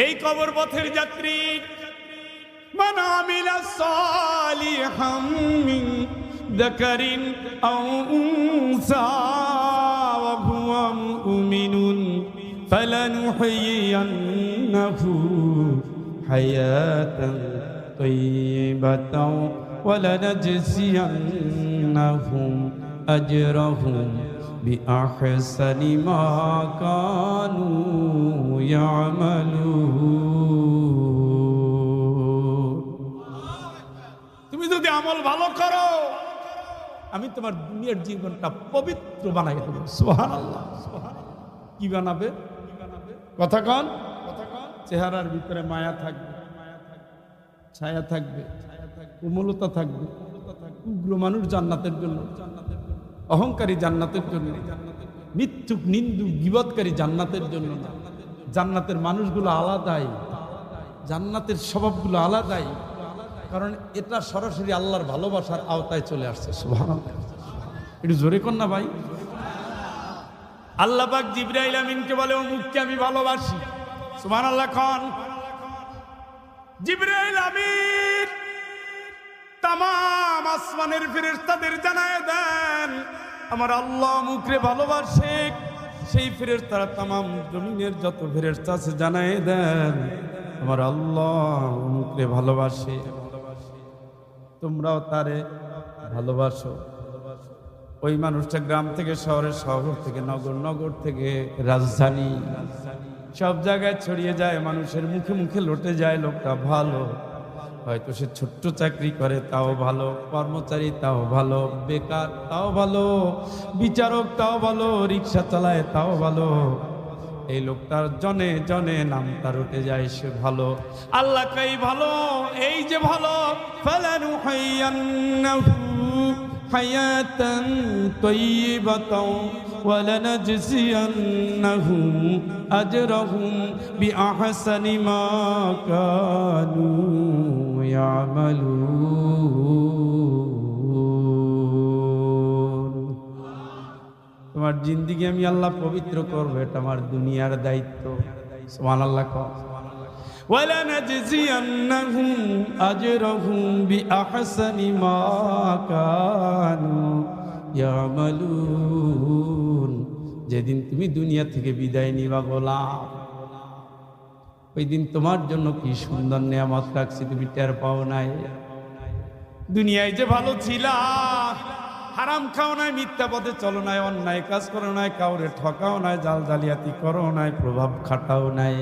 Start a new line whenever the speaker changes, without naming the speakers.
এই কবর পথের যাত্রী মান আমিলা সালিহাম মিন যাকারিন আও উনসা ওয়া হুয়া মুমিনুন ফালানুহয়িয়ান্নাহু হায়াতান তাইয়্যিবাতাও ওয়া লানাজজিয়ান্নাহুম আজরাহুম বিআহসানি মা কানু ইয়ামালুন। তুমি যদি আমল ভালো করো আমি তোমার দুনিয়ার জীবনটা পবিত্র বানাই দেব। সুবহানাল্লাহ। কি বানাবে? কথা কন। চেহারার ভিতরে মায়া থাকবে, ছায়া থাকবে, কোমলতা থাকবে। উগ্র মানুষ জান্নাতের জন্য, অহংকারী জান্নাতের জন্য, মিথ্যুক নিন্দুক গীবতকারী জান্নাতের জন্য না। জান্নাতের মানুষগুলো আলাদাই, জান্নাতের স্বভাবগুলো আলাদাই, কারণ এটা সরাসরি আল্লাহর ভালোবাসার আওতায় চলে আসছে। সুবহানাল্লাহ। একটু জোরে কর না ভাই। আল্লাহ পাক জিবরাইল আমিনকে বলে অমুককে আমি ভালোবাসি। সুবহানাল্লাহ খান। জিবরাইল আমিন তামাম আসমানের ফেরেশতাদের জানায় দেন আমার আল্লাহ অমুকরে ভালোবাসে। সেই ফেরেশতারা তামাম জমিনের যত ফেরেশতা আছে জানায় দেন আমার আল্লাহ অমুকরে ভালোবাসে, তোমরাও তারে ভালোবাসো। ওই মানুষটা গ্রাম থেকে শহরে, শহর থেকে নগর, নগর থেকে রাজধানী, সব জায়গায় ছড়িয়ে যায়, মানুষের মুখে মুখে লটে যায় লোকটা ভালো। হয়তো সে ছোট্ট চাকরি করে তাও ভালো, কর্মচারী তাও ভালো, বেকার তাও ভালো, বিচারক তাও ভালো, রিক্সা চালায় তাও ভালো। এই লোকটার জনে জনে নাম তার উঠে যায়, সে ভালো। আল্লাহ কাই ভালো, এই যে ভালো। ফালানুহাইয়ান্নাহু হায়াতান তাইয়্যিবাতাও ওয়া লানাজজিয়ান্নাহুম আজরাহুম বিআহসানি মা কানু ইয়ামালুন। তোমার জিন্দেগি আমি আল্লাহ পবিত্র করব, এটা আমার দুনিয়ার দায়িত্ব। সুবহানাল্লাহ। ওয়া লানাজজিয়ান্নাহুম আজরাহুম বিআহসানি মা কানু ইয়ামালুন। যেদিন তুমি দুনিয়া থেকে বিদায় নিবা গোলাম, ওই দিন তোমার জন্য কি সুন্দর নিয়ামত রাখছি তুমি টের পাও নাই। দুনিয়ায় যে ভালো ছিলা, হারাম খাও নাই, মিথ্যা পথে চলো নাই, অন্যায় কাজ করো নাই, কাউরে ঠকাও নাই, জাল জালিয়াতি করো নাই, প্রভাব খাটাও নাই।